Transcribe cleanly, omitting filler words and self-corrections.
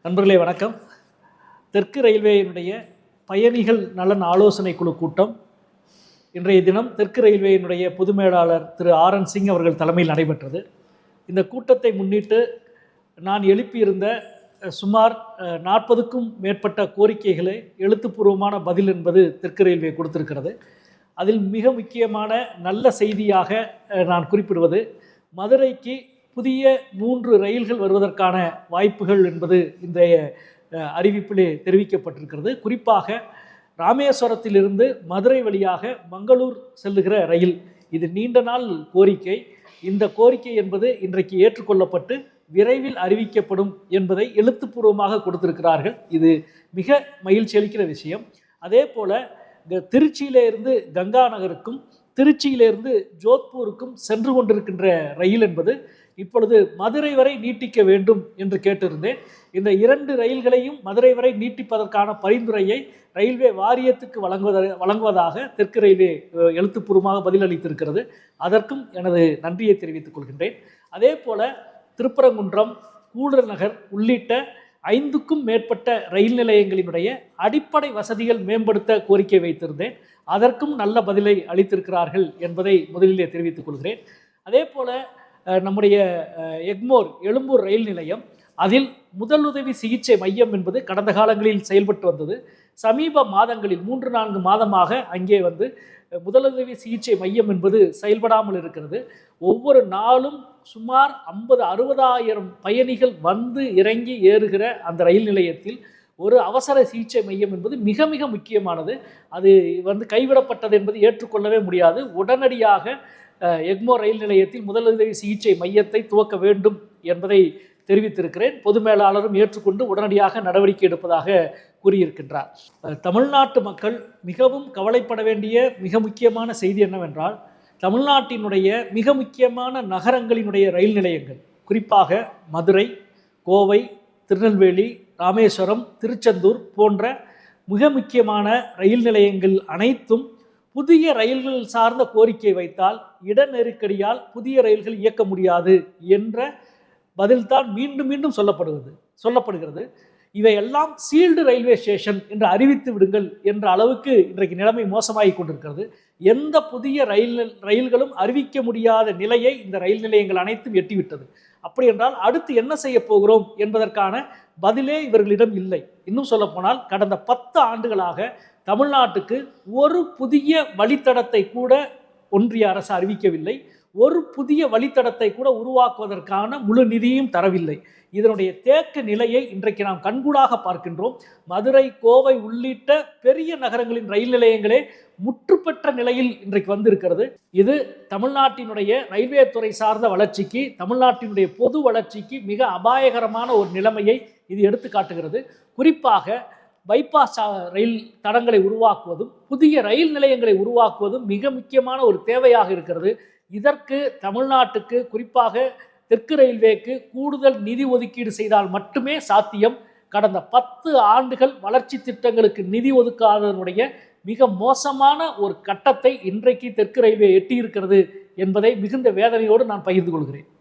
நண்பர்களே வணக்கம். தெற்கு ரயில்வேயினுடைய பயணிகள் நலன் ஆலோசனை குழு கூட்டம் இன்றைய தினம் தெற்கு ரயில்வேயினுடைய பொது மேலாளர் திரு ஆர்.என். சிங் அவர்கள் தலைமையில் நடைபெற்றது. இந்த கூட்டத்தை முன்னிட்டு நான் எழுப்பியிருந்த சுமார் 40க்கும் மேற்பட்ட கோரிக்கைகளை எழுத்துப்பூர்வமான பதில் என்பது தெற்கு ரயில்வே கொடுத்திருக்கிறது. அதில் மிக முக்கியமான நல்ல செய்தியாக நான் குறிப்பிடுவது, மதுரைக்கு புதிய 3 ரயில்கள் வருவதற்கான வாய்ப்புகள் என்பது இன்றைய அறிவிப்பிலே தெரிவிக்கப்பட்டிருக்கிறது. குறிப்பாக ராமேஸ்வரத்திலிருந்து மதுரை வழியாக மங்களூர் செல்லுகிற ரயில், இது நீண்ட நாள் கோரிக்கை. இந்த கோரிக்கை என்பது இன்றைக்கு ஏற்றுக்கொள்ளப்பட்டு விரைவில் அறிவிக்கப்படும் என்பதை எழுத்துப்பூர்வமாக கொடுத்திருக்கிறார்கள். இது மிக மகிழ்ச்சி அளிக்கிற விஷயம். அதே போல திருச்சியிலிருந்து கங்கா நகருக்கும் திருச்சியிலிருந்து ஜோத்பூருக்கும் சென்று கொண்டிருக்கின்ற ரயில் என்பது இப்பொழுது மதுரை வரை நீட்டிக்க வேண்டும் என்று கேட்டிருந்தேன். இந்த 2 ரயில்களையும் மதுரை வரை நீட்டிப்பதற்கான பரிந்துரையை ரயில்வே வாரியத்துக்கு வழங்குவதாக தெற்கு ரயில்வே எழுத்துப்பூர்வமாக பதிலளித்திருக்கிறது. அதற்கும் எனது நன்றியை தெரிவித்துக் கொள்கின்றேன். அதே போல திருப்பரங்குன்றம், கூடல் நகர் உள்ளிட்ட 5க்கும் மேற்பட்ட ரயில் நிலையங்களினுடைய அடிப்படை வசதிகள் மேம்படுத்த கோரிக்கை வைத்திருந்தேன். அதற்கும் நல்ல பதிலை அளித்திருக்கிறார்கள் என்பதை முதலிலே தெரிவித்துக் கொள்கிறேன். அதே போல நம்முடைய எக்மோர் எழும்பூர் ரயில் நிலையம், அதில் முதலுதவி சிகிச்சை மையம் என்பது கடந்த காலங்களில் செயல்பட்டு வந்தது. சமீப மாதங்களில் 3-4 மாதமாக அங்கே முதலுதவி சிகிச்சை மையம் என்பது செயல்படாமல் இருக்கிறது. ஒவ்வொரு நாளும் சுமார் 50-60,000 பயணிகள் இறங்கி ஏறுகிற அந்த ரயில் நிலையத்தில் ஒரு அவசர சிகிச்சை மையம் என்பது மிக மிக முக்கியமானது. அது கைவிடப்பட்டது என்பது ஏற்றுக்கொள்ளவே முடியாது. உடனடியாக எக்மோர் ரயில் நிலையத்தில் முதலுதவி சிகிச்சை மையத்தை துவக்க வேண்டும் என்பதை தெரிவித்திருக்கிறேன். பொது மேலாளரும் ஏற்றுக்கொண்டு உடனடியாக நடவடிக்கை எடுப்பதாக கூறியிருக்கின்றார். தமிழ்நாட்டு மக்கள் மிகவும் கவலைப்பட வேண்டிய மிக முக்கியமான செய்தி என்னவென்றால், தமிழ்நாட்டினுடைய மிக முக்கியமான நகரங்களினுடைய ரயில் நிலையங்கள், குறிப்பாக மதுரை, கோவை, திருநெல்வேலி, ராமேஸ்வரம், திருச்செந்தூர் போன்ற மிக முக்கியமான ரயில் நிலையங்கள் அனைத்தும் புதிய ரயில்கள் சார்ந்த கோரிக்கை வைத்தால் இட நெருக்கடியால் புதிய ரயில்கள் இயக்க முடியாது என்ற பதில்தான் மீண்டும் மீண்டும் சொல்லப்படுகிறது. இவையெல்லாம் சீல்டு ரயில்வே ஸ்டேஷன் என்று அறிவித்து விடுங்கள் என்ற அளவுக்கு இன்றைக்கு நிலைமை மோசமாகி கொண்டிருக்கிறது. எந்த புதிய ரயில்களும் அறிவிக்க முடியாத நிலையை இந்த ரயில் நிலையங்கள் அனைத்தும் எட்டிவிட்டது. அப்படி என்றால் அடுத்து என்ன செய்ய போகிறோம் என்பதற்கான பதிலே இவர்களிடம் இல்லை. இன்னும் சொல்லப்போனால் கடந்த 10 ஆண்டுகளாக தமிழ்நாட்டுக்கு ஒரு புதிய வழித்தடத்தை கூட ஒன்றிய அரசு அறிவிக்கவில்லை. ஒரு புதிய வழித்தடத்தை கூட உருவாக்குவதற்கான முழு நிதியும் தரவில்லை. இதனுடைய தேக்க நிலையை இன்றைக்கு நாம் கண்கூடாக பார்க்கின்றோம். மதுரை, கோவை உள்ளிட்ட பெரிய நகரங்களின் ரயில் நிலையங்களே முற்றுப்பெற்ற நிலையில் இன்றைக்கு வந்திருக்கிறது. இது தமிழ்நாட்டினுடைய ரயில்வே துறை சார்ந்த வளர்ச்சிக்கு, தமிழ்நாட்டினுடைய பொது வளர்ச்சிக்கு மிக அபாயகரமான ஒரு நிலைமையை இது எடுத்து காட்டுகிறது. குறிப்பாக பைபாஸ் ரயில் தடங்களை உருவாக்குவதும் புதிய ரயில் நிலையங்களை உருவாக்குவதும் மிக முக்கியமான ஒரு தேவையாக இருக்கிறது. இதற்கு தமிழ்நாட்டுக்கு, குறிப்பாக தெற்கு ரயில்வேக்கு கூடுதல் நிதி ஒதுக்கீடு செய்தால் மட்டுமே சாத்தியம். கடந்த 10 ஆண்டுகள் வளர்ச்சி திட்டங்களுக்கு நிதி ஒதுக்காததனுடைய மிக மோசமான ஒரு கட்டத்தை இன்றைக்கு தெற்கு ரயில்வே எட்டியிருக்கிறது என்பதை மிகுந்த வேதனையோடு நான் பகிர்ந்து கொள்கிறேன்.